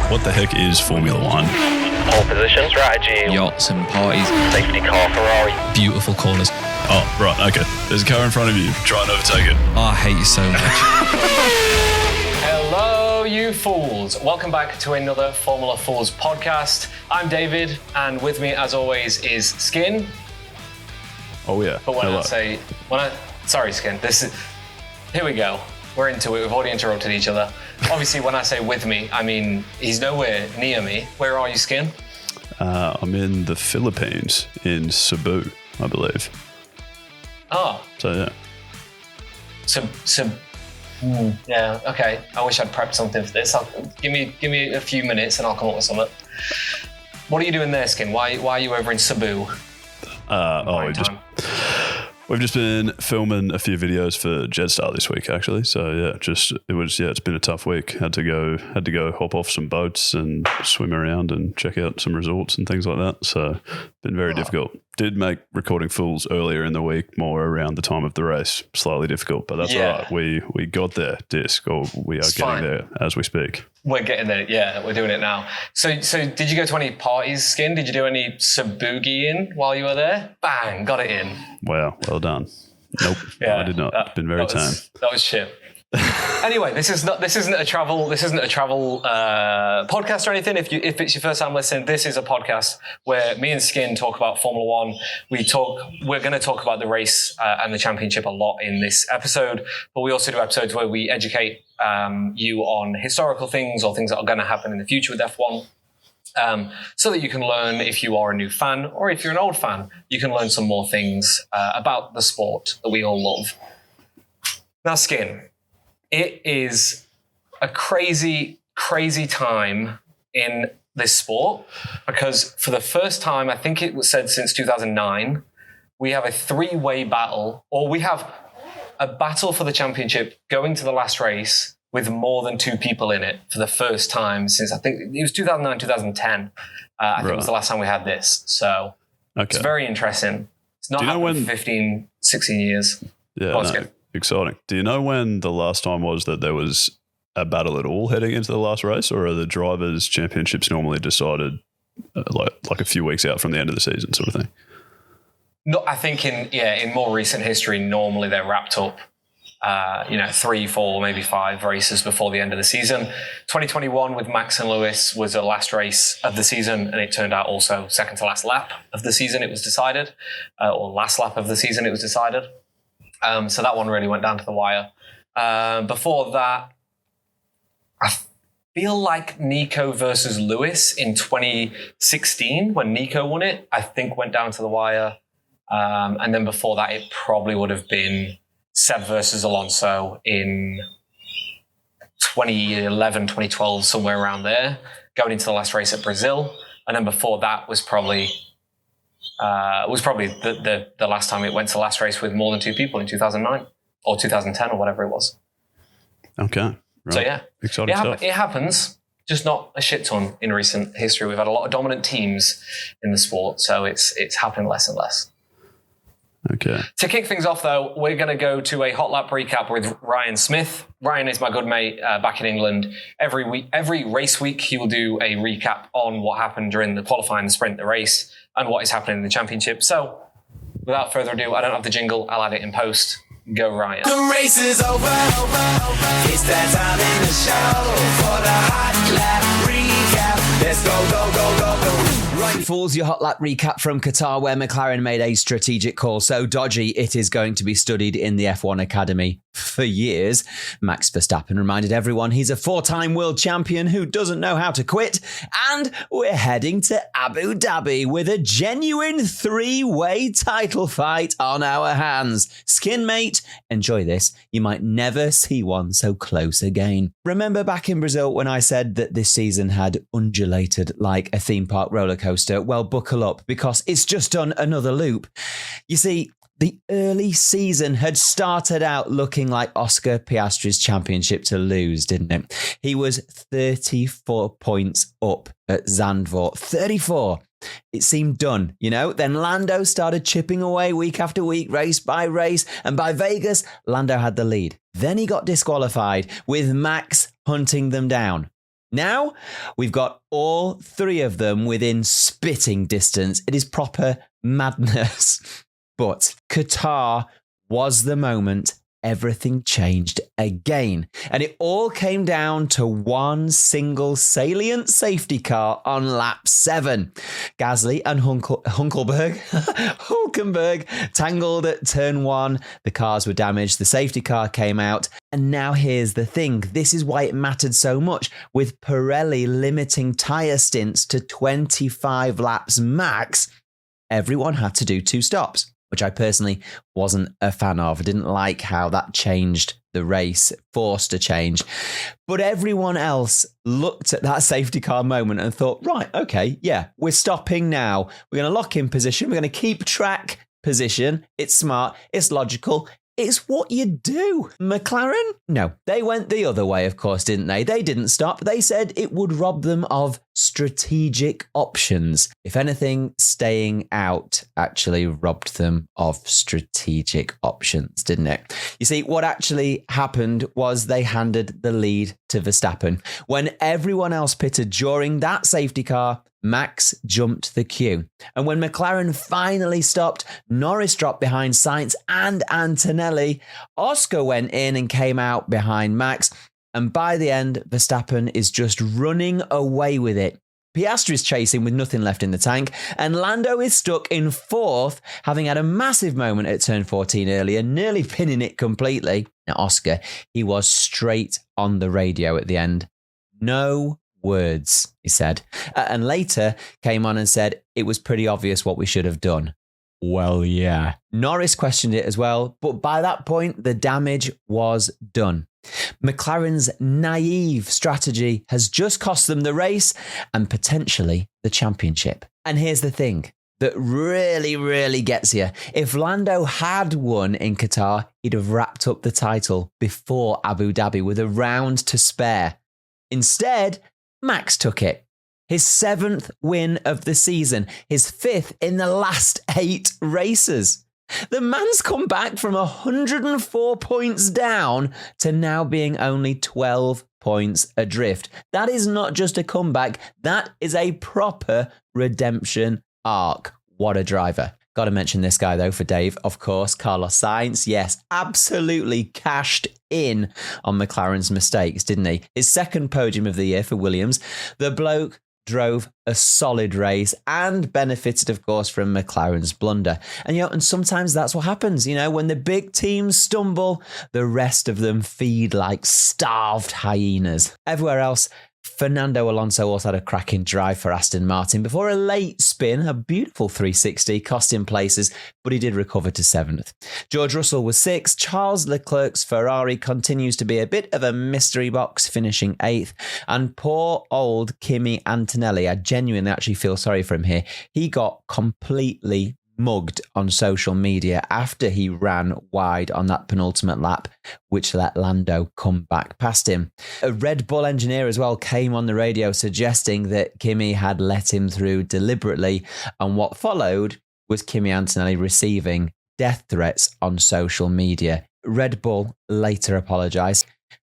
What the heck is Formula One? Pole position, strategy, yachts and parties, safety car, Ferrari. beautiful corners. Oh, right, okay. There's a car in front of you. Try and overtake it. Oh, I hate you so much. Hello, you fools. Welcome back to another Formula Fools podcast. I'm David, and with me, as always, is Skin. Oh, yeah. But Hello. sorry, Skin, here we go. We're into it. We've already interrupted each other. Obviously, when I say with me, I mean he's nowhere near me. Where are you, Skin? I'm in the Philippines, in Cebu, I believe. Oh. So, yeah. Yeah, okay. I wish I'd prepped something for this. Give me a few minutes and I'll come up with something. What are you doing there, Skin? Why are you over in Cebu? We've just been filming a few videos for Jetstar this week, actually. So yeah, it's been a tough week. Had to go hop off some boats and swim around and check out some resorts and things like that. So been very difficult. Did make recording Fools earlier in the week, more around the time of the race, slightly difficult, but that's all right. We got there, Disc, or we are getting there as we speak. We're getting there, yeah, we're doing it now. So did you go to any parties, Skin? Did you do any Cebugiing while you were there? Bang, got it in. Wow, well done. Nope, I did not. Been very tame. That was shit. Anyway, this isn't a travel podcast or anything. If it's your first time listening, this is a podcast where me and Skin talk about Formula One. We're going to talk about the race and the championship a lot in this episode, but we also do episodes where we educate you on historical things or things that are going to happen in the future with F1. So that you can learn, if you are a new fan or if you're an old fan, you can learn some more things about the sport that we all love. Now, Skin, it is a crazy, crazy time in this sport because for the first time, I think it was said since 2009, we have a three-way battle, or we have a battle for the championship going to the last race with more than two people in it for the first time since, I think it was 2009, 2010. I think it was the last time we had this. So It's very interesting. It's not happened for 15, 16 years. Yeah, exciting. Do you know when the last time was that there was a battle at all heading into the last race, or are the drivers' championships normally decided like a few weeks out from the end of the season sort of thing? No, I think in more recent history, normally they're wrapped up 3, 4, maybe 5 races before the end of the season. 2021 with Max and Lewis was the last race of the season, and it turned out also second to last lap of the season it was decided, or last lap of the season it was decided. So that one really went down to the wire. Before that, I feel like Nico versus Lewis in 2016, when Nico won it, I think went down to the wire. And then before that, it probably would have been Seb versus Alonso in 2011, 2012, somewhere around there, going into the last race at Brazil. And then before that was probably the last time it went to the last race with more than two people in 2009 or 2010 or whatever it was. Okay. Right. So yeah, exciting stuff. It happens, just not a shit ton in recent history. We've had a lot of dominant teams in the sport, so it's happening less and less. Okay. To kick things off, though, we're going to go to a hot lap recap with Ryan Smith. Ryan is my good mate back in England. Every race week, he will do a recap on what happened during the qualifying, the sprint, the race, and what is happening in the championship. So, without further ado, I don't have the jingle. I'll add it in post. Go, Ryan. The race is over. It's that time in the show for the hot lap recap. Let's go, go, go, go, go. Right, Fools, your hot lap recap from Qatar, where McLaren made a strategic call so dodgy it is going to be studied in the F1 Academy for years. Max Verstappen reminded everyone he's a 4-time world champion who doesn't know how to quit. And we're heading to Abu Dhabi with a genuine 3-way title fight on our hands. Skinmate, enjoy this. You might never see one so close again. Remember back in Brazil when I said that this season had undulated like a theme park roller coaster? Well, buckle up because it's just done another loop. You see, the early season had started out looking like Oscar Piastri's championship to lose, didn't it? He was 34 points up at Zandvoort. 34. It seemed done, you know? Then Lando started chipping away week after week, race by race, and by Vegas, Lando had the lead. Then he got disqualified, with Max hunting them down. Now we've got all three of them within spitting distance. It is proper madness. But Qatar was the moment everything changed again. And it all came down to one single salient safety car on lap 7. Gasly and Hulkenberg tangled at turn 1. The cars were damaged. The safety car came out. And now here's the thing. This is why it mattered so much, with Pirelli limiting tyre stints to 25 laps max. Everyone had to do 2 stops, which I personally wasn't a fan of. I didn't like how that changed the race, forced a change. But everyone else looked at that safety car moment and thought, right, okay, yeah, we're stopping now. We're going to lock in position. We're going to keep track position. It's smart. It's logical. It's what you do. McLaren? No, they went the other way, of course, didn't they? They didn't stop. They said it would rob them of strategic options. If anything, staying out actually robbed them of strategic options, didn't it? You see, what actually happened was they handed the lead to Verstappen. When everyone else pitted during that safety car, Max jumped the queue. And when McLaren finally stopped, Norris dropped behind Sainz and Antonelli. Oscar went in and came out behind Max. And by the end, Verstappen is just running away with it. Piastri is chasing with nothing left in the tank, and Lando is stuck in 4th, having had a massive moment at turn 14 earlier, nearly pinning it completely. Now, Oscar, he was straight on the radio at the end. No words, he said. And later came on and said it was pretty obvious what we should have done. Well, yeah. Norris questioned it as well, but by that point, the damage was done. McLaren's naive strategy has just cost them the race and potentially the championship. And here's the thing that really gets you. If Lando had won in Qatar, he'd have wrapped up the title before Abu Dhabi with a round to spare. Instead, Max took it. His 7th win of the season, his 5th in the last 8 races. The man's come back from 104 points down to now being only 12 points adrift. That is not just a comeback. That is a proper redemption arc. What a driver. Got to mention this guy, though, for Dave, of course, Carlos Sainz. Yes, absolutely cashed in on McLaren's mistakes, didn't he? His 2nd podium of the year for Williams. The bloke drove a solid race and benefited, of course, from McLaren's blunder. And sometimes that's what happens. When the big teams stumble, the rest of them feed like starved hyenas. Everywhere else, Fernando Alonso also had a cracking drive for Aston Martin before a late spin, a beautiful 360, cost him places, but he did recover to 7th. George Russell was 6th. Charles Leclerc's Ferrari continues to be a bit of a mystery box, finishing 8th. And poor old Kimi Antonelli, I genuinely actually feel sorry for him here. He got completely mugged on social media after he ran wide on that penultimate lap, which let Lando come back past him. A Red Bull engineer as well came on the radio suggesting that Kimi had let him through deliberately, and what followed was Kimi Antonelli receiving death threats on social media. Red Bull later apologised,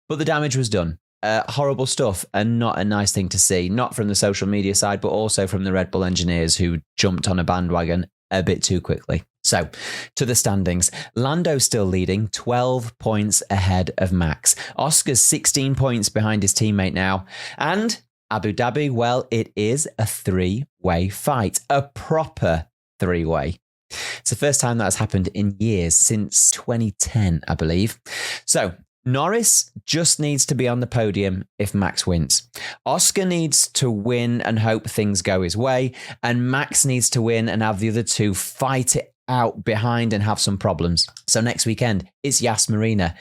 but the damage was done. Horrible stuff, and not a nice thing to see, not from the social media side, but also from the Red Bull engineers who jumped on a bandwagon a bit too quickly. So, to the standings. Lando's still leading, 12 points ahead of Max. Oscar's 16 points behind his teammate now. And Abu Dhabi, well, it is a 3-way fight. A proper 3-way. It's the first time that has happened in years, since 2010, I believe. So, Norris just needs to be on the podium if Max wins. Oscar needs to win and hope things go his way. And Max needs to win and have the other two fight it out behind and have some problems. So next weekend, it's Yas Marina.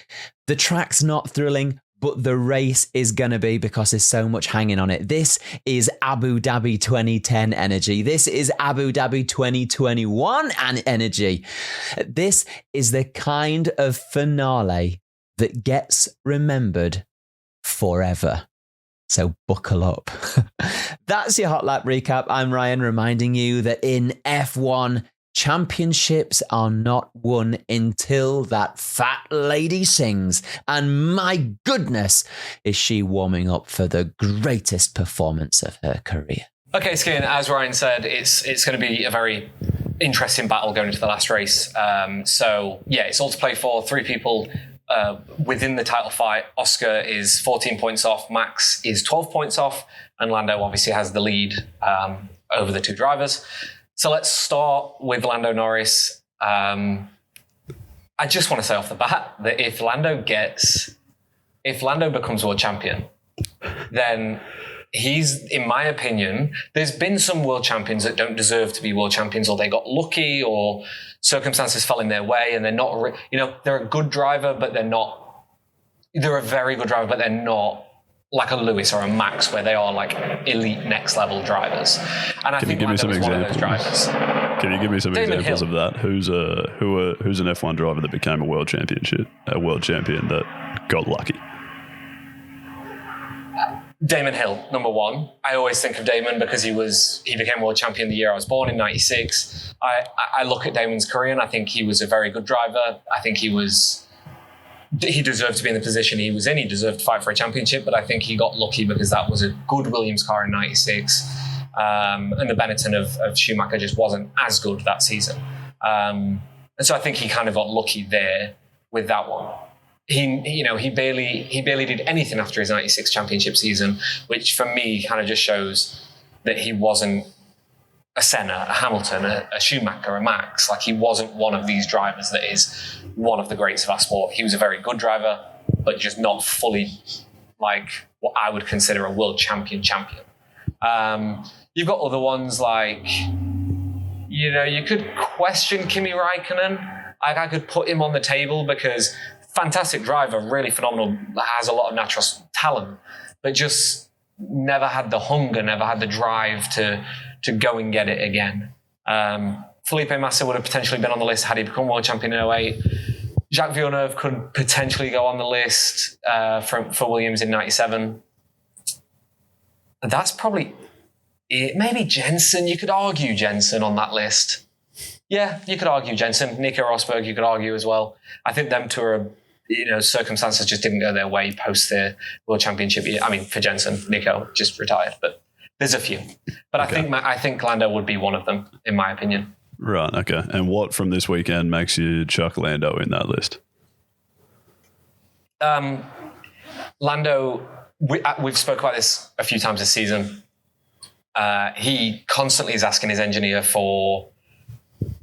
The track's not thrilling, but the race is going to be, because there's so much hanging on it. This is Abu Dhabi 2010 energy. This is Abu Dhabi 2021 energy. This is the kind of finale that gets remembered forever. So buckle up. That's your Hot Lap recap. I'm Ryan, reminding you that in F1, championships are not won until that fat lady sings. And my goodness, is she warming up for the greatest performance of her career. Okay, Skin, as Ryan said, it's going to be a very interesting battle going into the last race. So, yeah, it's all to play for. 3 people within the title fight. Oscar is 14 points off. Max is 12 points off. And Lando obviously has the lead over the 2 drivers. So let's start with Lando Norris. I just want to say off the bat that if Lando becomes world champion, then he's, in my opinion, there's been some world champions that don't deserve to be world champions, or they got lucky, or circumstances fell in their way, and they're not, they're a good driver, but they're a very good driver, but they're not like a Lewis or a Max, where they are like elite next level drivers. And I think Lando is one of those drivers. Can you give me some Damon examples Hill. of that? Who's an F1 driver that became a world champion that got lucky? Damon Hill, number 1. I always think of Damon because he became world champion the year I was born in '96. I look at Damon's career and I think he was a very good driver. I think he deserved to be in the position he was in. He deserved to fight for a championship, but I think he got lucky because that was a good Williams car in '96. And the Benetton of Schumacher just wasn't as good that season. And so I think he kind of got lucky there with that one. He barely did anything after his '96 championship season, which for me kind of just shows that he wasn't a Senna, a Hamilton, a Schumacher, a Max. Like, he wasn't one of these drivers that is one of the greats of our sport. He was a very good driver, but just not fully like what I would consider a world champion. You've got other ones like, you could question Kimi Räikkönen. I could put him on the table because fantastic driver, really phenomenal, has a lot of natural talent, but just never had the hunger, never had the drive to go and get it again. Felipe Massa would have potentially been on the list had he become world champion in '08. Jacques Villeneuve could potentially go on the list for Williams in '97. That's probably it. Maybe Jensen. You could argue Jensen on that list. Yeah, you could argue Jensen. Nico Rosberg, you could argue as well. I think them two are, circumstances just didn't go their way post their world championship. I mean, for Jensen, Nico just retired, but there's a few. But okay. I think Lando would be one of them, in my opinion. Right, okay. And what from this weekend makes you chuck Lando in that list? Lando, we've spoke about this a few times this season. He constantly is asking his engineer for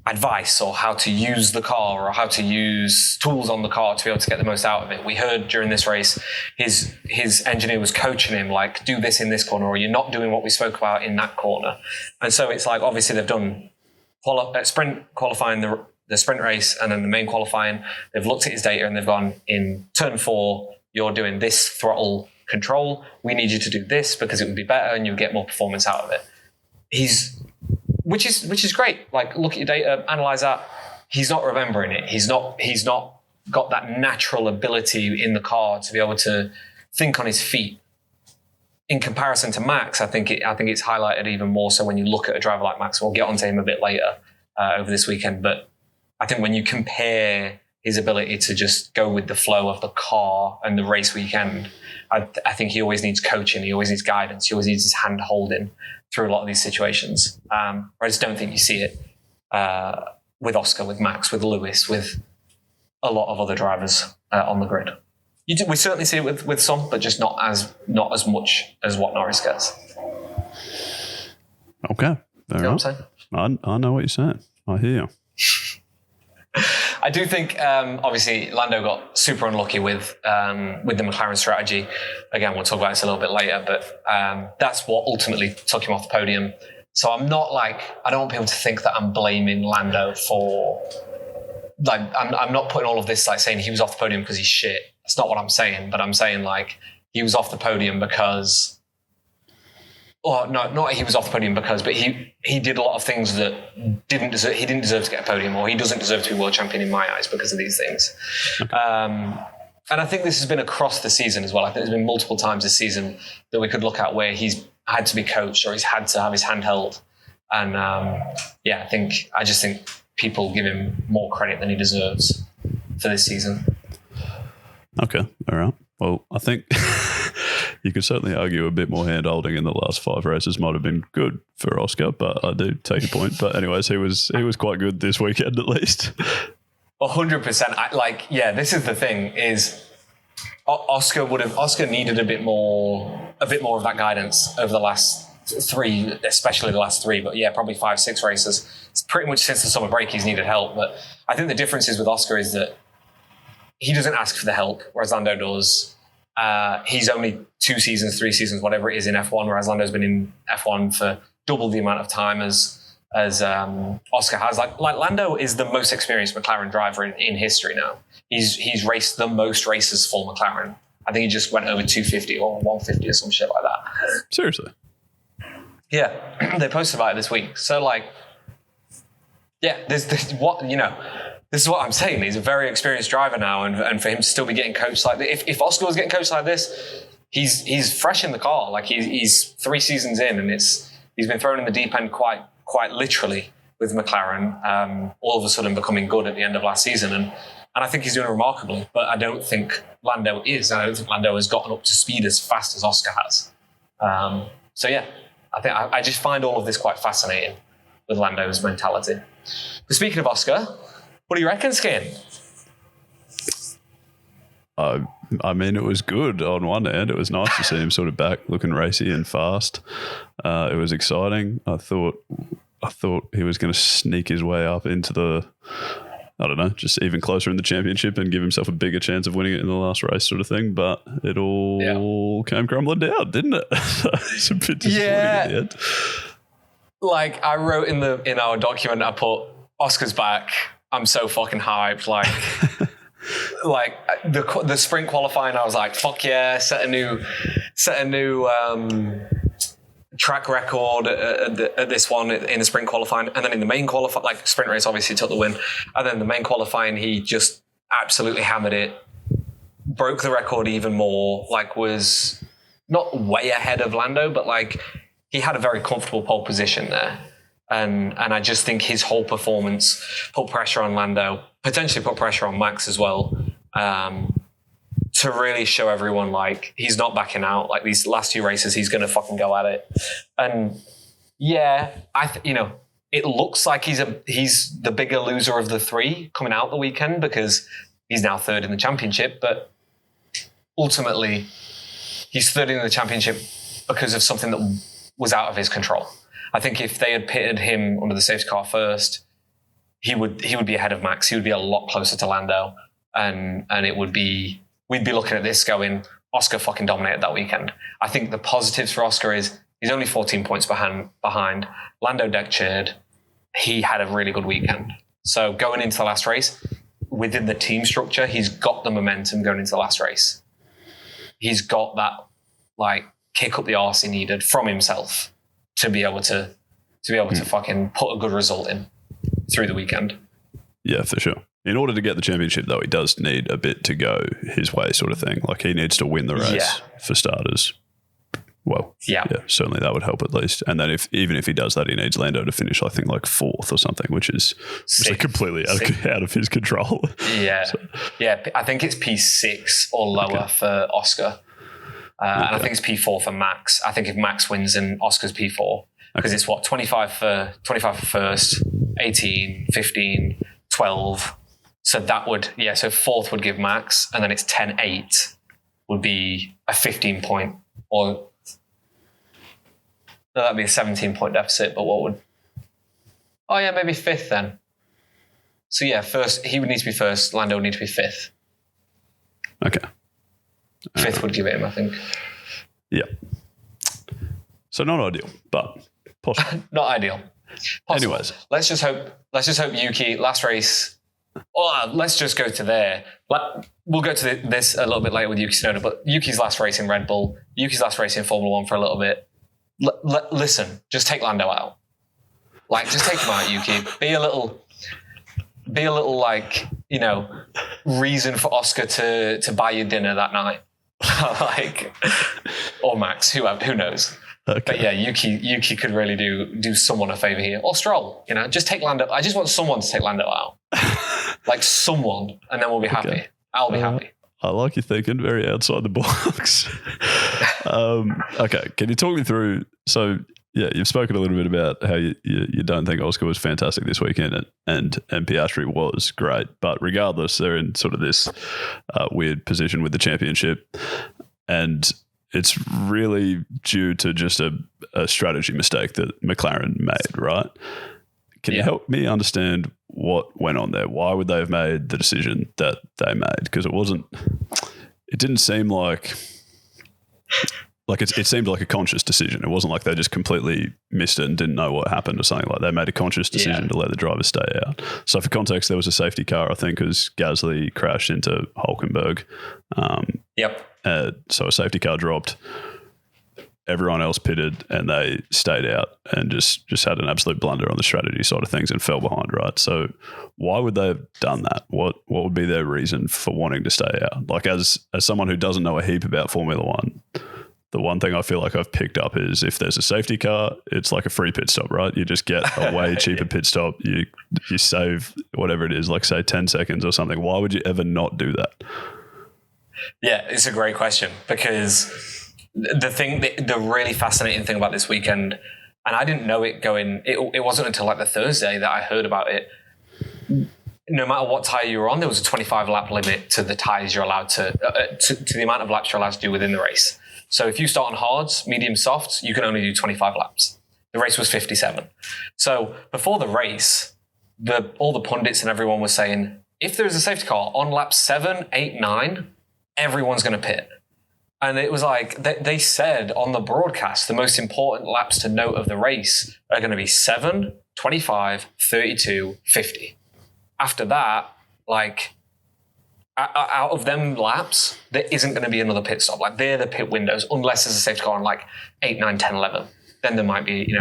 advice or how to use the car or how to use tools on the car to be able to get the most out of it. We heard during this race, his engineer was coaching him, like, do this in this corner, or you're not doing what we spoke about in that corner. And so it's like, obviously they've done sprint qualifying, the sprint race, and then the main qualifying. They've looked at his data and they've gone, in turn 4, you're doing this throttle control. We need you to do this because it would be better and you'll get more performance out of it. Which is great. Like, look at your data, analyze that. He's not remembering it. He's not got that natural ability in the car to be able to think on his feet. In comparison to Max, I think it's highlighted even more so when you look at a driver like Max. We'll get onto him a bit later over this weekend, but I think when you compare his ability to just go with the flow of the car and the race weekend, I think he always needs coaching. He always needs guidance. He always needs his hand holding through a lot of these situations. I just don't think you see it with Oscar, with Max, with Lewis, with a lot of other drivers on the grid. We certainly see it with some, but just not as much as what Norris gets. Okay. You know what I'm saying? I know what you're saying. I hear you. I do think, obviously, Lando got super unlucky with the McLaren strategy. Again, we'll talk about this a little bit later, but that's what ultimately took him off the podium. So I don't want people to think that I'm blaming Lando for, I'm not putting all of this saying he was off the podium because he's shit. That's not what I'm saying, but I'm saying he was off the podium because, or no, not he was off the podium because, but he did a lot of things that he didn't deserve to get a podium, or he doesn't deserve to be world champion in my eyes because of these things. Okay. And I think this has been across the season as well. I think there's been multiple times this season that we could look at where he's had to be coached or he's had to have his hand held. And I just think people give him more credit than he deserves for this season. Okay, all right. Well, I think you could certainly argue a bit more hand-holding in the last 5 races might have been good for Oscar, but I do take your point. But anyways, he was quite good this weekend at least. 100%. This is the thing is Oscar needed a bit more of that guidance over the last 3, especially the last 3, but yeah, probably 5, 6 races. It's pretty much since the summer break he's needed help. But I think the difference is with Oscar is that he doesn't ask for the help, whereas Lando does. He's only 2 seasons, 3 seasons, whatever it is in F1, whereas Lando's been in F1 for double the amount of time as Oscar has. Like Lando is the most experienced McLaren driver in history now. He's raced the most races for McLaren. I think he just went over 250 or 150 or some shit like that. Seriously? Yeah, they posted about it this week. So this is what I'm saying. He's a very experienced driver now, and for him to still be getting coached like this, if Oscar was getting coached like this, he's fresh in the car. Like he's 3 seasons in, and he's been thrown in the deep end quite literally with McLaren. All of a sudden becoming good at the end of last season, and I think he's doing remarkably. But I don't think Lando is. I don't think Lando has gotten up to speed as fast as Oscar has. So yeah, I think I just find all of this quite fascinating with Lando's mentality. But speaking of Oscar, what do you reckon, Skin? I mean, it was good on one hand. It was nice to see him sort of back looking racy and fast. It was exciting. I thought he was going to sneak his way up into just even closer in the championship and give himself a bigger chance of winning it in the last race sort of thing. But it all came crumbling down, didn't it? It's a bit disappointing at the end. Like I wrote in our document, I put Oscar's back. I'm so fucking hyped. Like the sprint qualifying, I was like, fuck yeah, set a new track record at this one in the sprint qualifying. And then in the main qualifying, like sprint race obviously took the win. And then the main qualifying, he just absolutely hammered it, broke the record even more, like was not way ahead of Lando, but like he had a very comfortable pole position there. And I just think his whole performance put pressure on Lando, potentially put pressure on Max as well, to really show everyone like he's not backing out. Like these last 2 races, he's going to fucking go at it. And yeah, it looks like he's the bigger loser of the 3 coming out the weekend because he's now 3rd in the championship. But ultimately, he's 3rd in the championship because of something that was out of his control. I think if they had pitted him under the safety car first, he would be ahead of Max. He would be a lot closer to Lando, and we'd be looking at this going, Oscar fucking dominated that weekend. I think the positives for Oscar is he's only 14 points behind. Lando deck chaired. He had a really good weekend. So going into the last race, within the team structure, he's got the momentum going into the last race. He's got that like kick up the arse he needed from himself to be able to fucking put a good result in through the weekend. Yeah, for sure. In order to get the championship, though, he does need a bit to go his way sort of thing. Like he needs to win the race for starters. Well, yeah, certainly that would help at least. And then even if he does that, he needs Lando to finish, I think, like 4th or something, which is completely out of his control. Yeah. Yeah, I think it's P6 or lower for Oscar. And I think it's P4 for Max. I think if Max wins, then Oscar's P4. Because it's 25 for first, 18, 15, 12. So that would, so 4th would give Max, and then it's 10-8 would be a 15 point, or no, that'd be a 17 point deficit, but what would, maybe 5th then. So first, he would need to be 1st, Lando would need to be 5th. Okay. 5th would give it him, I think. Yeah. So not ideal, but possible. Not ideal. Possible. Anyways, let's just hope Yuki last race. Let's just go to there. We'll go to this a little bit later with Yuki Tsunoda, but Yuki's last race in Red Bull, Yuki's last race in Formula 1 for a little bit. Listen, just take Lando out. Like, just take him out, Yuki. Be a little like, reason for Oscar to buy you dinner that night. Like, or Max, who knows? Okay. But yeah, Yuki could really do someone a favor here, or Stroll. Just take Lando. I just want someone to take Lando out, like someone, and then we'll be happy. Okay. I'll be happy. I like you thinking very outside the box. Okay, can you talk me through? So yeah, you've spoken a little bit about how you don't think Oscar was fantastic this weekend, and Piastri was great, but regardless, they're in sort of this weird position with the championship, and it's really due to just a strategy mistake that McLaren made, right? Can you help me understand what went on there? Why would they have made the decision that they made? Because it didn't seem like it seemed like a conscious decision. It wasn't like they just completely missed it and didn't know what happened or something. Like they made a conscious decision to let the driver stay out. So for context, there was a safety car, I think, because Gasly crashed into Hulkenberg. So a safety car dropped. Everyone else pitted and they stayed out and just had an absolute blunder on the strategy side of things and fell behind, right? So why would they have done that? What would be their reason for wanting to stay out? Like as someone who doesn't know a heap about Formula One, the one thing I feel like I've picked up is if there's a safety car, it's like a free pit stop, right? You just get a way cheaper pit stop. You save whatever it is, like say 10 seconds or something. Why would you ever not do that? Yeah, it's a great question because the really fascinating thing about this weekend, and I didn't know it wasn't until like the Thursday that I heard about it. No matter what tire you were on, there was a 25 lap limit to the tires you're allowed to the amount of laps you're allowed to do within the race. So if you start on hards, medium, softs, you can only do 25 laps. The race was 57. So before the race, all the pundits and everyone was saying, if there's a safety car on lap 7, 8, 9, everyone's going to pit. And it was like, they said on the broadcast, the most important laps to note of the race are going to be 7, 25, 32, 50. After that, like, out of them laps, there isn't going to be another pit stop. Like, they're the pit windows, unless there's a safety car on like 8, 9, 10, 11. Then there might be,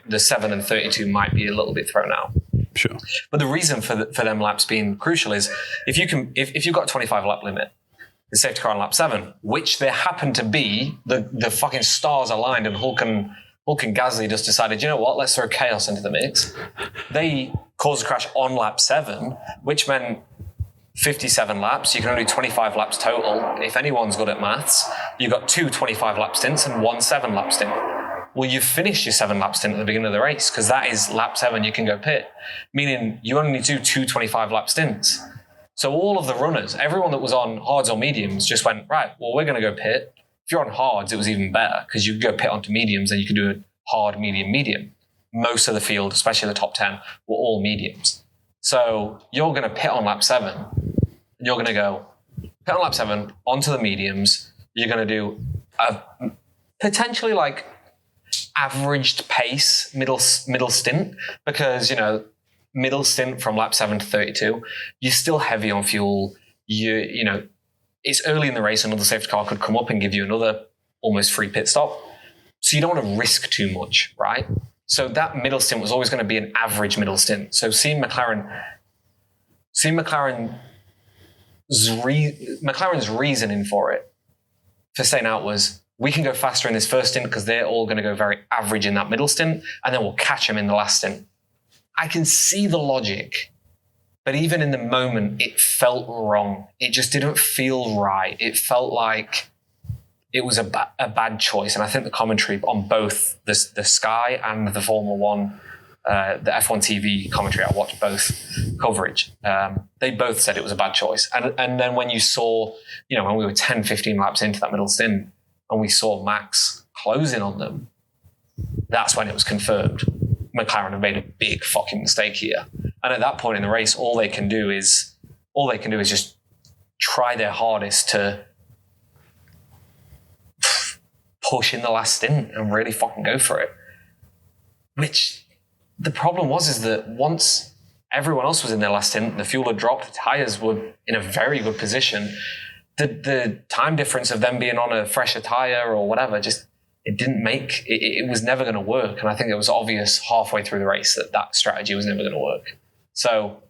the 7 and 32 might be a little bit thrown out. Sure. But the reason for them laps being crucial is if you've got a 25 lap limit, the safety car on lap 7, which there happened to be, the fucking stars aligned and Hulk and Gasly just decided, you know what, let's throw chaos into the mix. They caused a crash on lap 7, which meant 57 laps. You can only do 25 laps total. If anyone's good at maths, you've got 2 25 lap stints and 1 7 lap stint. Well, you've finished your 7 lap stint at the beginning of the race because that is lap 7, you can go pit, meaning you only need to do 2 25 lap stints. So all of the runners, everyone that was on hards or mediums just went, right, well, we're going to go pit. If you're on hards, it was even better because you could go pit onto mediums and you could do a hard, medium, medium. Most of the field, especially the top 10, were all mediums. So you're going to pit on lap 7 and you're going to go pit on lap 7 onto the mediums. You're going to do a potentially like averaged pace middle stint because, middle stint from lap 7 to 32, you're still heavy on fuel. It's early in the race, another safety car could come up and give you another almost free pit stop. So you don't want to risk too much, right? So that middle stint was always going to be an average middle stint. So McLaren's reasoning for it, for staying out, was we can go faster in this first stint because they're all going to go very average in that middle stint, and then we'll catch them in the last stint. I can see the logic, but even in the moment, it felt wrong. It just didn't feel right. It felt like it was a bad choice. And I think the commentary on both the Sky and the Formula One, the F1 TV commentary, I watched both coverage. They both said it was a bad choice. And then when you saw, when we were 10, 15 laps into that middle stint and we saw Max closing on them, that's when it was confirmed. McLaren have made a big fucking mistake here. And at that point in the race, all they can do is just try their hardest to push in the last stint and really fucking go for it. Which the problem is that once everyone else was in their last stint, the fuel had dropped, the tires were in a very good position. The time difference of them being on a fresher tire or whatever, just it was never going to work. And I think it was obvious halfway through the race that strategy was never going to work. So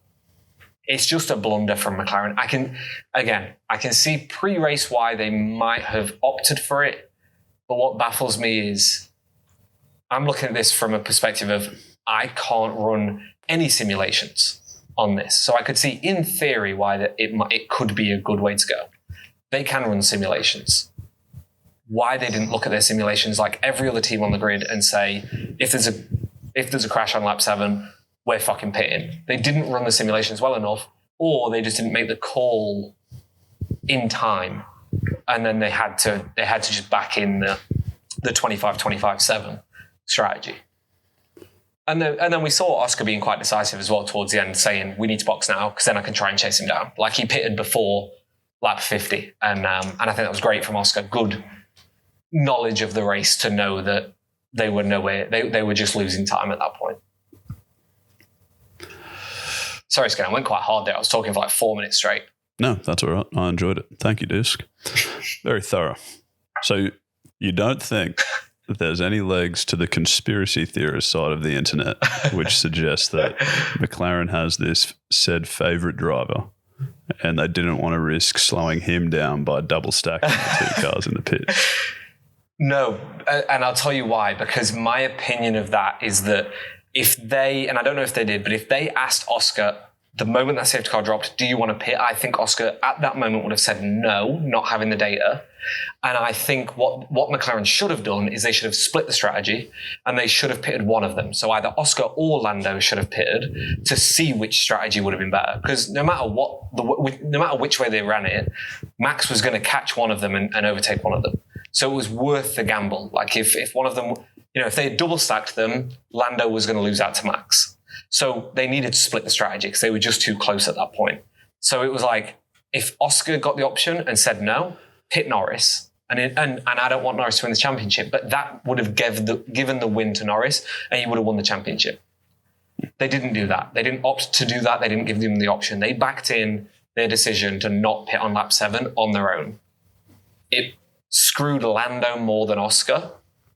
it's just a blunder from McLaren. I can see pre-race why they might have opted for it. But what baffles me is I'm looking at this from a perspective of I can't run any simulations on this. So I could see in theory why it could be a good way to go. They can run simulations. Why they didn't look at their simulations like every other team on the grid and say, if there's a crash on lap 7, we're fucking pitting. They didn't run the simulations well enough, or they just didn't make the call in time. And then they had to just back in the 25-25-7 strategy. And then we saw Oscar being quite decisive as well towards the end, saying, we need to box now because then I can try and chase him down. Like he pitted before lap 50. And I think that was great from Oscar. Good knowledge of the race to know that they were nowhere. They were just losing time at that point. Sorry, Skin, I went quite hard there. I was talking for like 4 minutes straight. No, that's all right. I enjoyed it. Thank you, Disc. Very thorough. So you don't think that there's any legs to the conspiracy theorist side of the internet, which suggests that McLaren has this said favourite driver and they didn't want to risk slowing him down by double stacking the two cars in the pit? No, and I'll tell you why, because my opinion of that is that if they, and I don't know if they did, but if they asked Oscar the moment that safety car dropped, do you want to pit? I think Oscar at that moment would have said no, not having the data. And I think what McLaren should have done is they should have split the strategy and they should have pitted one of them. So either Oscar or Lando should have pitted to see which strategy would have been better. Because no matter which way they ran it, Max was going to catch one of them and overtake one of them. So it was worth the gamble. Like if one of them, if they had double stacked them, Lando was going to lose out to Max. So they needed to split the strategy because they were just too close at that point. So it was like, if Oscar got the option and said no, pit Norris. And I don't want Norris to win the championship, but that would have given the win to Norris and he would have won the championship. They didn't do that. They didn't opt to do that. They didn't give them the option. They backed in their decision to not pit on lap 7 on their own. It screwed Lando more than Oscar,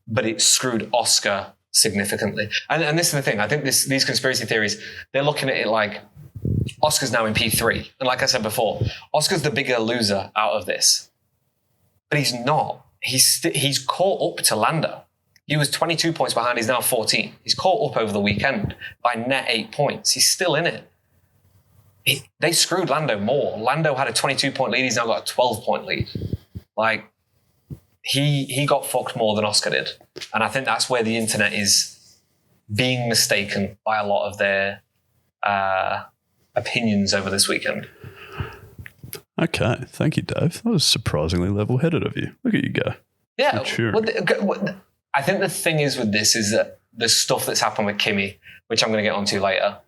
but it screwed Oscar significantly. And this is the thing. I think these conspiracy theories, they're looking at it like Oscar's now in P3. And like I said before, Oscar's the bigger loser out of this. But he's not. He's caught up to Lando. He was 22 points behind. He's now 14. He's caught up over the weekend by net 8 points. He's still in it. They screwed Lando more. Lando had a 22-point lead. He's now got a 12-point lead. Like, he got fucked more than Oscar did. And I think that's where the internet is being mistaken by a lot of their opinions over this weekend. Okay. Thank you, Dave. That was surprisingly level-headed of you. Look at you go. Yeah. I think the thing is with this is that the stuff that's happened with Kimi, which I'm going to get onto later,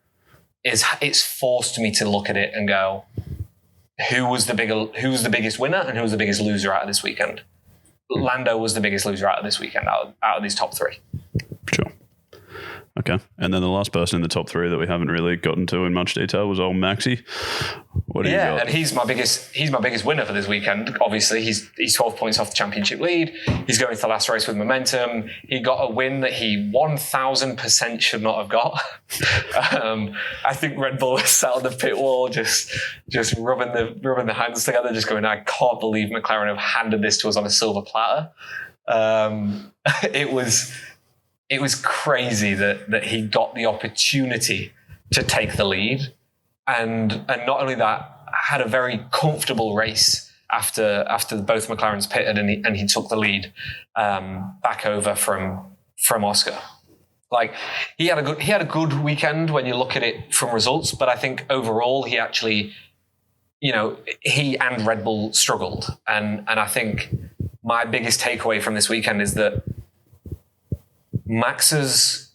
is it's forced me to look at it and go, who was the biggest winner and who was the biggest loser out of this weekend? Lando was the biggest loser out of this weekend, out of these top 3. Sure. Okay. And then the last person in the top 3 that we haven't really gotten to in much detail was old Maxi. What do you got? And he's my biggest winner for this weekend. Obviously, he's 12 points off the championship lead. He's going to the last race with momentum. He got a win that he 1,000% should not have got. I think Red Bull sat on the pit wall, just rubbing the hands together, just going, I can't believe McLaren have handed this to us on a silver platter. It was crazy that he got the opportunity to take the lead. And not only that, had a very comfortable race after both McLarens pitted and he took the lead back over from Oscar. Like he had a good weekend when you look at it from results, but I think overall he actually, he and Red Bull struggled. And I think my biggest takeaway from this weekend is that Max's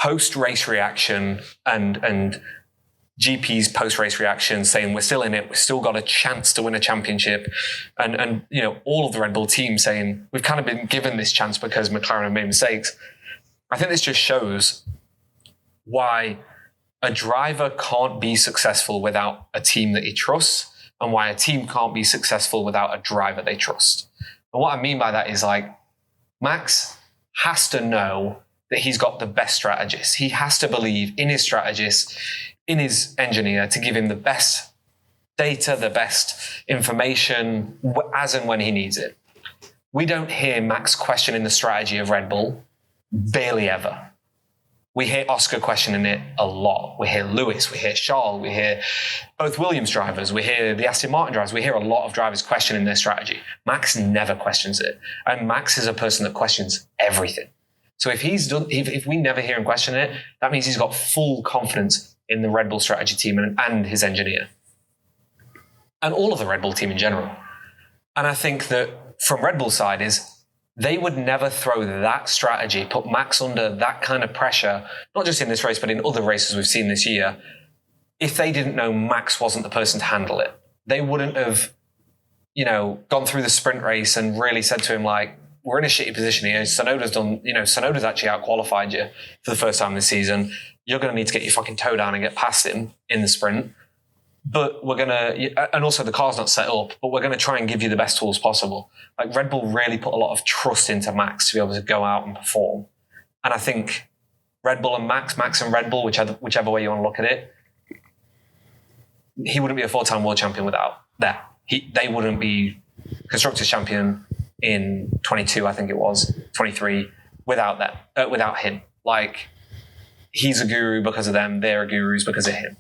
post-race reaction and GP's post-race reaction saying we're still in it, we've still got a chance to win a championship, and all of the Red Bull team saying we've kind of been given this chance because McLaren have made mistakes. I think this just shows why a driver can't be successful without a team that he trusts, and why a team can't be successful without a driver they trust. And what I mean by that is like Max has to know that he's got the best strategist. He has to believe in his strategist, in his engineer, to give him the best data, the best information as and when he needs it. We don't hear Max questioning the strategy of Red Bull Barely ever. We hear Oscar questioning it a lot. We hear Lewis, we hear Charles, we hear both Williams drivers, we hear the Aston Martin drivers, we hear a lot of drivers questioning their strategy. Max never questions it. And Max is a person that questions everything. So if we never hear him question it, that means he's got full confidence in the Red Bull strategy team and his engineer. And all of the Red Bull team in general. And I think that from Red Bull's side is they would never throw that strategy, put Max under that kind of pressure, not just in this race, but in other races we've seen this year, if they didn't know Max wasn't the person to handle it. They wouldn't have, gone through the sprint race and really said to him, like, we're in a shitty position here. Sonoda's actually out-qualified you for the first time this season. You're going to need to get your fucking toe down and get past him in the sprint. But we're going to, and also the car's not set up, but we're going to try and give you the best tools possible. Like Red Bull really put a lot of trust into Max to be able to go out and perform. And I think Red Bull and Max and Red Bull, whichever way you want to look at it, he wouldn't be a 4-time world champion without that. They wouldn't be Constructors champion in 22, I think it was, 23, without that, without him. Like, he's a guru because of them, they're gurus because of him.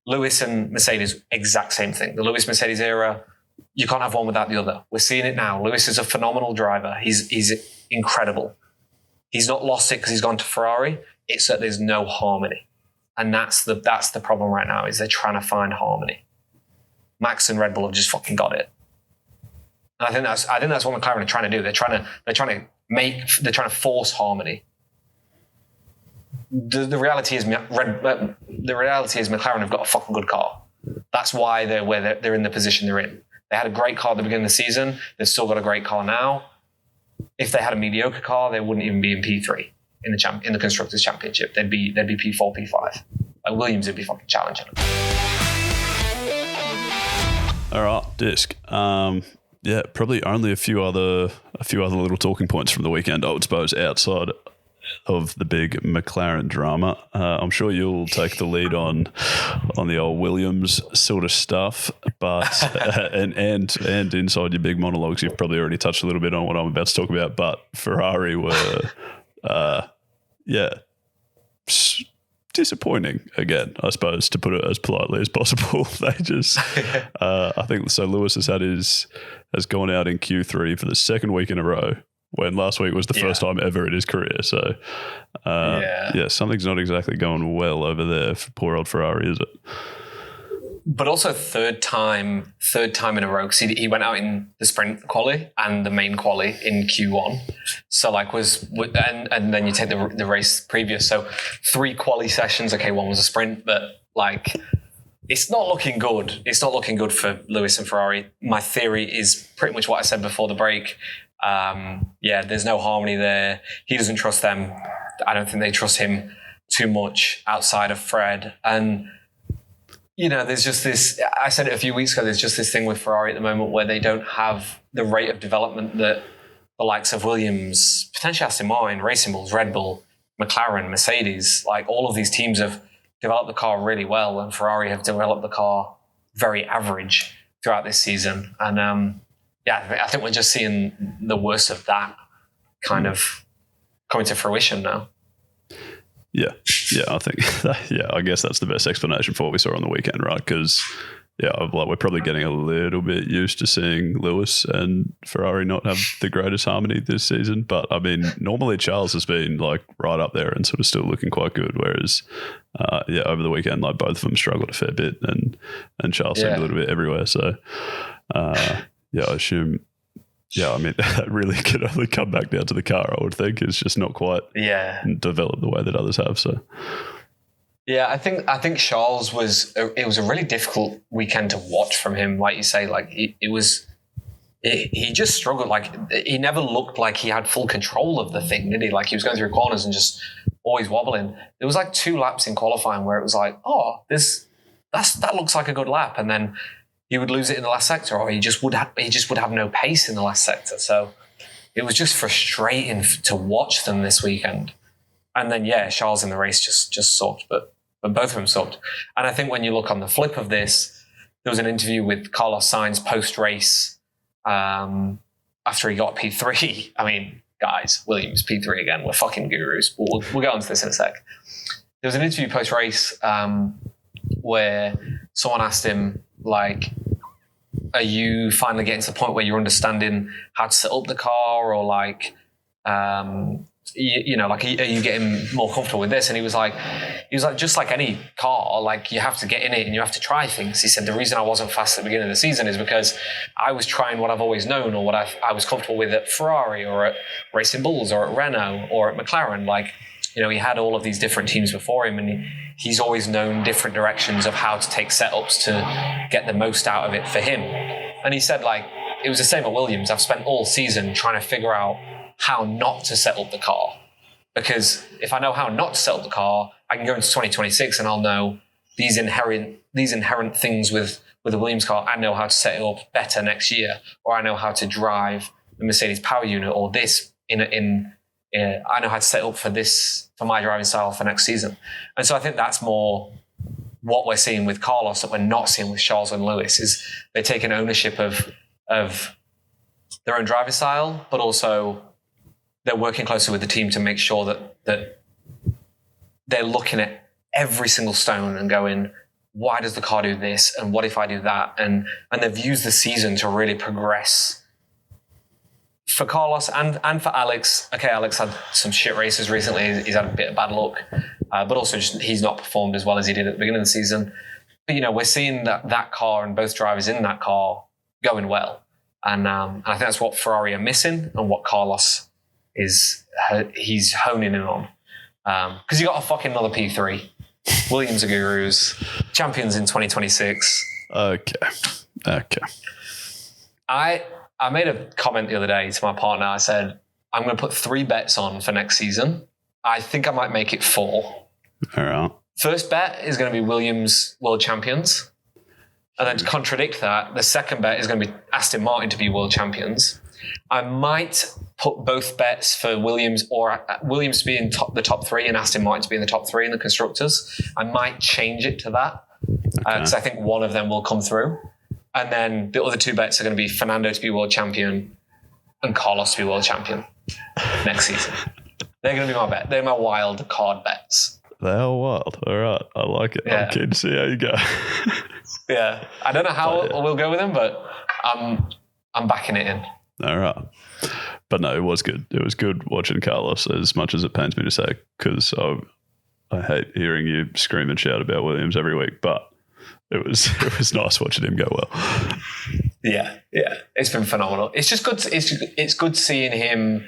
Lewis and Mercedes, exact same thing. The Lewis-Mercedes era, you can't have one without the other. We're seeing it now. Lewis is a phenomenal driver. He's incredible. He's not lost it because he's gone to Ferrari. It's that there's no harmony. And that's the problem right now, is they're trying to find harmony. Max and Red Bull have just fucking got it. And I think that's what McLaren are trying to do. They're trying to force harmony. The reality is McLaren have got a fucking good car. That's why they're in the position they're in. They had a great car at the beginning of the season. They've still got a great car now. If they had a mediocre car, they wouldn't even be in P3 in the Constructors Championship. They'd be P4, P5. Like Williams would be fucking challenging them. All right, Disc. Yeah, probably only a few other little talking points from the weekend, I would suppose, outside of the big McLaren drama. I'm sure you'll take the lead on the old Williams sort of stuff, but and inside your big monologues, you've probably already touched a little bit on what I'm about to talk about. But Ferrari were, disappointing again, I suppose, to put it as politely as possible. They just, I think so. Lewis has gone out in Q3 for the second week in a row, when last week was the first time ever in his career. So, something's not exactly going well over there for poor old Ferrari, is it? But also third time in a row, because he went out in the sprint quali and the main quali in Q1. So and then you take the race previous. So 3 quali sessions. Okay, one was a sprint, but like, it's not looking good. It's not looking good for Lewis and Ferrari. My theory is pretty much what I said before the break. There's no harmony there. He doesn't trust them. I don't think they trust him too much outside of Fred. And, there's just this, I said it a few weeks ago, there's just this thing with Ferrari at the moment where they don't have the rate of development that the likes of Williams, potentially Aston Martin, Racing Bulls, Red Bull, McLaren, Mercedes, like all of these teams have developed the car really well, and Ferrari have developed the car very average throughout this season. And I think we're just seeing the worst of that kind of coming to fruition now. Yeah, I think I guess that's the best explanation for what we saw on the weekend, right? Because we're probably getting a little bit used to seeing Lewis and Ferrari not have the greatest harmony this season. But I mean, normally Charles has been like right up there and sort of still looking quite good, whereas over the weekend, like both of them struggled a fair bit, and Charles seemed a little bit everywhere. So I assume. Yeah, I mean, that really could only come back down to the car, I would think. It's just not quite developed the way that others have. So, yeah, I think Charles was a really difficult weekend to watch from him. Like you say, like he just struggled. Like he never looked like he had full control of the thing, did he? Like he was going through corners and just always wobbling. There was like 2 laps in qualifying where it was like, oh, that looks like a good lap, and then he would lose it in the last sector, or he just would have no pace in the last sector. So it was just frustrating to watch them this weekend. And then Charles in the race just sucked, but both of them sucked. And I think when you look on the flip of this, there was an interview with Carlos Sainz post race after he got P3. I mean, guys, Williams, P3 again, we're fucking gurus. We'll get onto this in a sec. There was an interview post-race where someone asked him, like, are you finally getting to the point where you're understanding how to set up the car, or like, you know, like, are you getting more comfortable with this? And he was like, just like any car, like, you have to get in it and you have to try things. He said, the reason I wasn't fast at the beginning of the season is because I was trying what I've always known, or what I was comfortable with at Ferrari, or at Racing Bulls, or at Renault, or at McLaren. Like, you know, he had all of these different teams before him, and he's always known different directions of how to take setups to get the most out of it for him. And he said, like, it was the same at Williams. I've spent all season trying to figure out how not to set up the car. Because if I know how not to set up the car, I can go into 2026 and I'll know these inherent things with the Williams car. I know how to set it up better next year, or I know how to drive the Mercedes power unit, or this I know how to set up for this, for my driving style for next season. And so I think that's more what we're seeing with Carlos that we're not seeing with Charles and Lewis, is they're taking ownership of their own driving style, but also they're working closely with the team to make sure that they're looking at every single stone and going, why does the car do this? And what if I do that? And they've used the season to really progress for Carlos and for Alex. Okay, Alex had some shit races recently. He's had a bit of bad luck, but also just he's not performed as well as he did at the beginning of the season. But, you know, we're seeing that car and both drivers in that car going well. And I think that's what Ferrari are missing, and what Carlos he's honing in on. Because you got a fucking another P3. Williams are gurus. Champions in 2026. Okay. I made a comment the other day to my partner. I said, I'm going to put 3 bets on for next season. I think I might make it 4. All right. First bet is going to be Williams world champions. And then to contradict that, the second bet is going to be Aston Martin to be world champions. I might put both bets for Williams, or Williams to be in the top 3 and Aston Martin to be in the top 3 in the constructors. I might change it to that, because I think one of them will come through. And then the other 2 bets are going to be Fernando to be world champion and Carlos to be world champion next season. They're going to be my bet. They're my wild card bets. They are wild. All right. I like it. Yeah. I'm keen to see how you go. Yeah. I don't know how we'll go with them, but I'm backing it in. All right. But no, it was good. It was good watching Carlos, as much as it pains me to say, because I hate hearing you scream and shout about Williams every week, but it was nice watching him go well. Yeah. It's been phenomenal. It's just good. It's good seeing him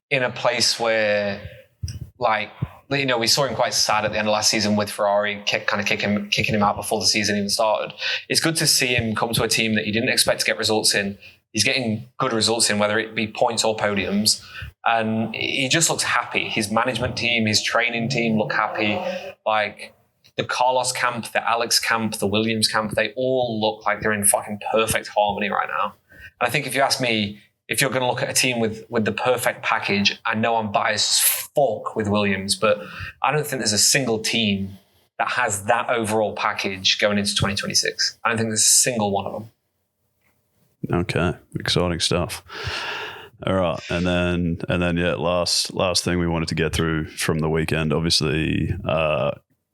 in a place where, like, you know, we saw him quite sad at the end of last season with Ferrari, kicking him out before the season even started. It's good to see him come to a team that he didn't expect to get results in. He's getting good results in, whether it be points or podiums. And he just looks happy. His management team, his training team look happy. Like, the Carlos camp, the Alex camp, the Williams camp, they all look like they're in fucking perfect harmony right now. And I think if you ask me, if you're going to look at a team with the perfect package, I know I'm biased as fuck with Williams, but I don't think there's a single team that has that overall package going into 2026. I don't think there's a single one of them. Okay, exciting stuff. All right, and then yeah, last thing we wanted to get through from the weekend. Obviously,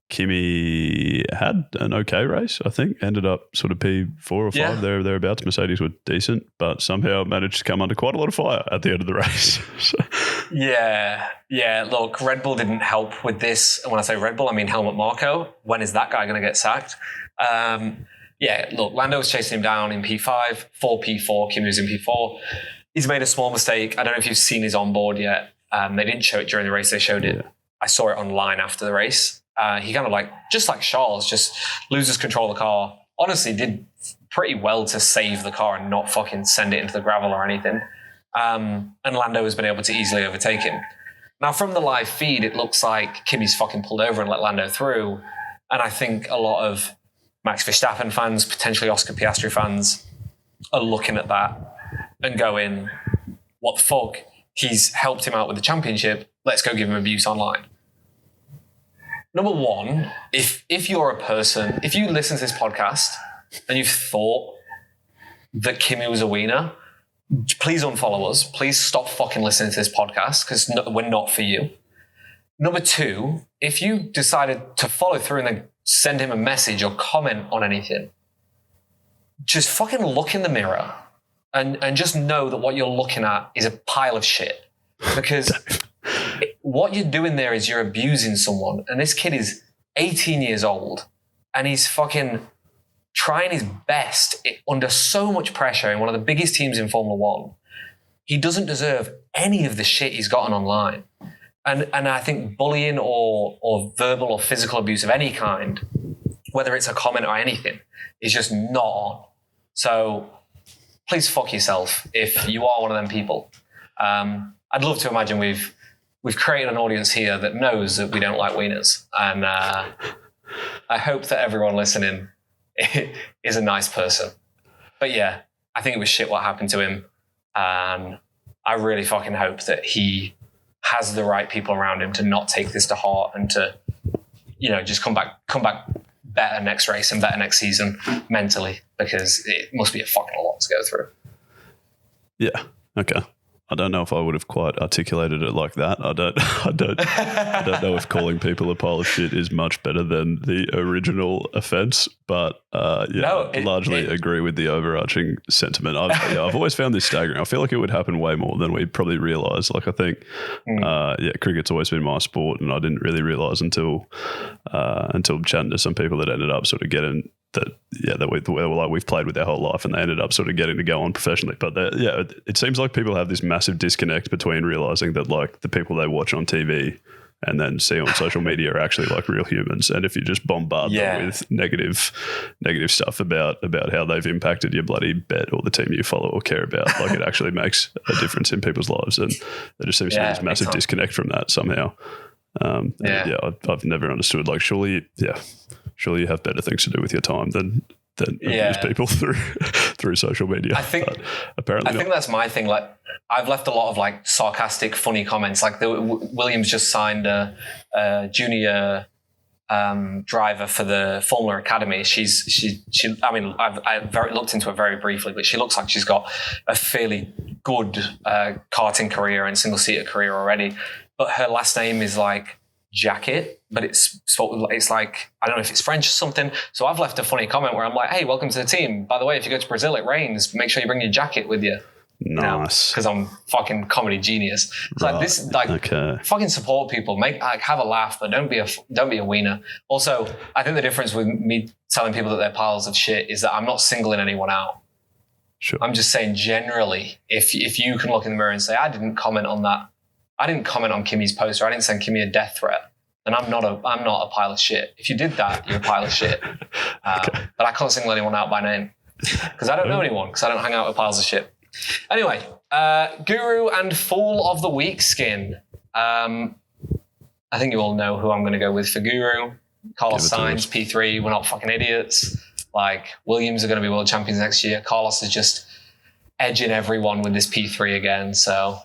Kimi had an okay race. I think ended up sort of P4 or 5 thereabouts. Mercedes were decent, but somehow managed to come under quite a lot of fire at the end of the race. Yeah. Look, Red Bull didn't help with this. And when I say Red Bull, I mean Helmut Marko. When is that guy going to get sacked? Look, Lando was chasing him down in P5, 4 P4, Kimi was in P4. He's made a small mistake. I don't know if you've seen his onboard yet. They didn't show it during the race. They showed it. I saw it online after the race. He kind of just like Charles, just loses control of the car. Honestly, did pretty well to save the car and not fucking send it into the gravel or anything. And Lando has been able to easily overtake him. Now, from the live feed, it looks like Kimi's fucking pulled over and let Lando through. And I think a lot of Max Verstappen fans, potentially Oscar Piastri fans, are looking at that and going, what the fuck? He's helped him out with the championship. Let's go give him abuse online. Number one, if you're a person, if you listen to this podcast and you've thought that Kimi was a wiener, please unfollow us. Please stop fucking listening to this podcast because we're not for you. Number 2, if you decided to follow through and then send him a message or comment on anything, just fucking look in the mirror and just know that what you're looking at is a pile of shit. Because what you're doing there is you're abusing someone. And this kid is 18 years old and he's fucking trying his best under so much pressure in one of the biggest teams in Formula One. He doesn't deserve any of the shit he's gotten online. And I think bullying or verbal or physical abuse of any kind, whether it's a comment or anything, is just not on. So please fuck yourself if you are one of them people. I'd love to imagine we've created an audience here that knows that we don't like wieners. And I hope that everyone listening is a nice person. But yeah, I think it was shit what happened to him. And I really fucking hope that he has the right people around him to not take this to heart and to, just come back better next race and better next season mentally, because it must be a fucking lot to go through. Yeah. Okay. I don't know if I would have quite articulated it like that. I don't know if calling people a pile of shit is much better than the original offense, but largely agree with the overarching sentiment. I've always found this staggering. I feel like it would happen way more than we probably realise. Like I think, cricket's always been my sport, and I didn't really realise until chatting to some people that ended up sort of getting that we've played with their whole life, and they ended up sort of getting to go on professionally. But it seems like people have this massive disconnect between realizing that like the people they watch on TV and then see on social media are actually like real humans. And if you just bombard them with negative stuff about how they've impacted your bloody bet or the team you follow or care about, like it actually makes a difference in people's lives. And there just seems to be this massive disconnect from that somehow. I've never understood. Like, surely you have better things to do with your time than abuse people through social media. I think that's my thing. Like, I've left a lot of like sarcastic, funny comments. Like Williams just signed a junior driver for the Formula Academy. I've looked into her very briefly, but she looks like she's got a fairly good karting career and single seater career already. But her last name is like Jacket, but it's like, I don't know if it's French or something. So I've left a funny comment where I'm like, hey, welcome to the team. By the way, if you go to Brazil, it rains. Make sure you bring your jacket with you. Nice. Because I'm fucking comedy genius. It's like this, fucking support people. Have a laugh, but don't be a wiener. Also, I think the difference with me telling people that they're piles of shit is that I'm not singling anyone out. Sure. I'm just saying generally, if you can look in the mirror and say, I didn't comment on that. I didn't comment on Kimi's post, or I didn't send Kimi a death threat, then I'm not a pile of shit. If you did that, you're a pile of shit. But I can't single anyone out by name because I don't know anyone, because I don't hang out with piles of shit. Anyway, Guru and Fool of the Week Skin. I think you all know who I'm going to go with for Guru. Carlos Sainz, P3. We're not fucking idiots. Like, Williams are going to be world champions next year. Carlos is just edging everyone with this P3 again. So,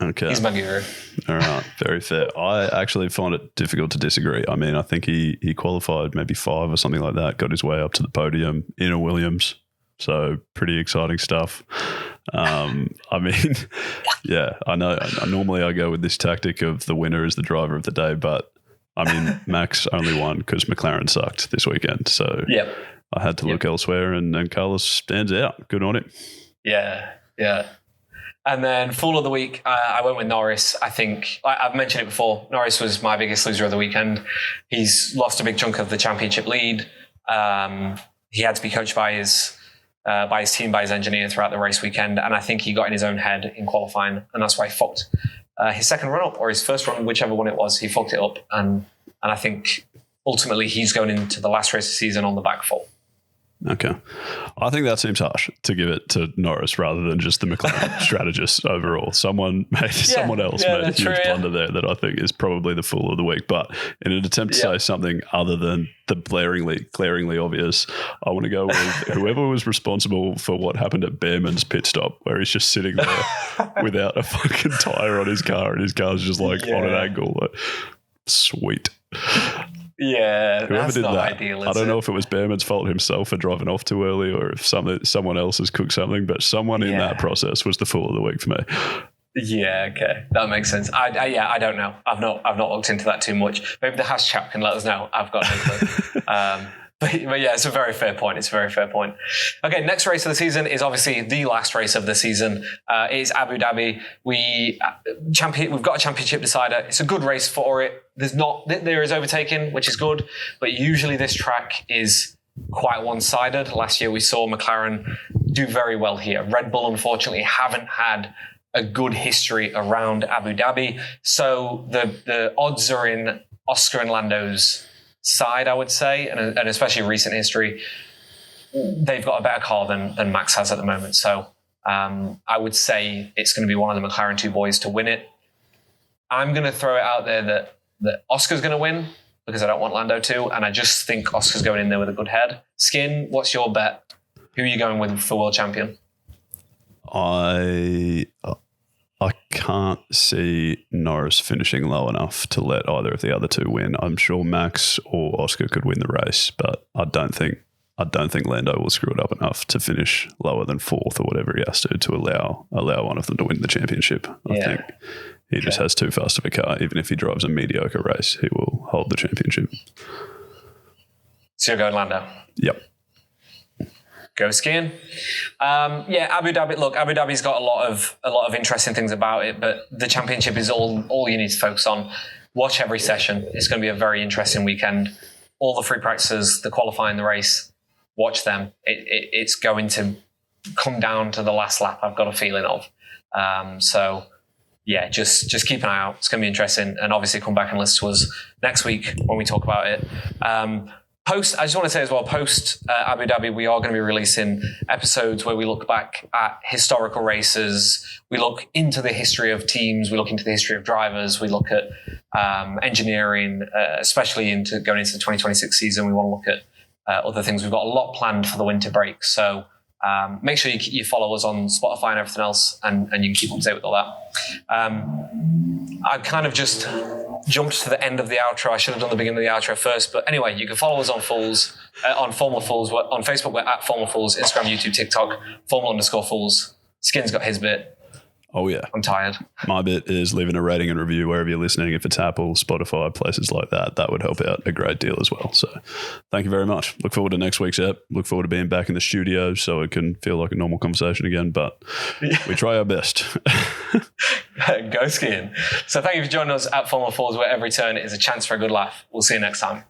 okay. He's my guru. All right. Very fair. I actually find it difficult to disagree. I mean, I think he qualified maybe 5 or something like that, got his way up to the podium in a Williams. So pretty exciting stuff. I mean, yeah, I know. Normally I go with this tactic of the winner is the driver of the day, but I mean, Max only won because McLaren sucked this weekend. So I had to look elsewhere, and Carlos stands out. Good on him. Yeah. And then Fool of the Week, I went with Norris. I think, I've mentioned it before, Norris was my biggest loser of the weekend. He's lost a big chunk of the championship lead. He had to be coached by his team, by his engineer throughout the race weekend. And I think he got in his own head in qualifying. And that's why he fucked his second run up, or his first run, whichever one it was, he fucked it up. And I think ultimately he's going into the last race of the season on the back foot. Okay. I think that seems harsh to give it to Norris rather than just the McLaren strategist overall. Someone else made a huge blunder there that I think is probably the Fool of the Week. But in an attempt to say something other than the glaringly obvious, I want to go with whoever was responsible for what happened at Behrman's pit stop, where he's just sitting there without a fucking tyre on his car, and his car's just like on an angle. Like, sweet. Yeah, Whoever that's did not that, ideal. I don't know if it was Behrman's fault himself for driving off too early, or if someone else has cooked something. But someone in that process was the fool of the week for me. Yeah, okay, that makes sense. I don't know. I've not looked into that too much. Maybe the hash chap can let us know. I've got no clue. But yeah, it's a very fair point. Okay, next race of the season is obviously the last race of the season. It is Abu Dhabi. We've got a championship decider. It's a good race for it. There is overtaking, which is good, but usually this track is quite one-sided. Last year we saw McLaren do very well here. Red Bull, unfortunately, haven't had a good history around Abu Dhabi. So the odds are in Oscar and Lando's side, I would say, and especially recent history. They've got a better car than Max has at the moment. So I would say it's going to be one of the McLaren 2 boys to win it. I'm going to throw it out there that Oscar's going to win because I don't want Lando to, and I just think Oscar's going in there with a good head. Skin, what's your bet? Who are you going with for world champion? I can't see Norris finishing low enough to let either of the other two win. I'm sure Max or Oscar could win the race, but I don't think Lando will screw it up enough to finish lower than fourth or whatever he has to allow one of them to win the championship. I think he just has too fast of a car. Even if he drives a mediocre race, he will hold the championship. So you're going Lando? Yep. Go skiing. Abu Dhabi. Look, Abu Dhabi's got a lot of interesting things about it, but the championship is all you need to focus on. Watch every session. It's going to be a very interesting weekend. All the free practices, the qualifying, the race. Watch them. It's going to come down to the last lap. I've got a feeling of. Just keep an eye out. It's going to be interesting, and obviously come back and listen to us next week when we talk about it. I just want to say as well, post Abu Dhabi, we are going to be releasing episodes where we look back at historical races. We look into the history of teams. We look into the history of drivers. We look at engineering, especially going into the 2026 season. We want to look at other things. We've got a lot planned for the winter break. So make sure you follow us on Spotify and everything else, and you can keep up to date with all that. I kind of just jumped to the end of the outro. I should have done the beginning of the outro first. But anyway, you can follow us on Formula Fools. On Facebook, we're at Formula Fools. Instagram, YouTube, TikTok, Formula_Fools. Skin's got his bit. Oh, yeah. I'm tired. My bit is leaving a rating and review wherever you're listening. If it's Apple, Spotify, places like that, that would help out a great deal as well. So thank you very much. Look forward to next week's ep. Look forward to being back in the studio so it can feel like a normal conversation again, but we try our best. Go skiing. So thank you for joining us at Formula Fools, where every turn is a chance for a good laugh. We'll see you next time.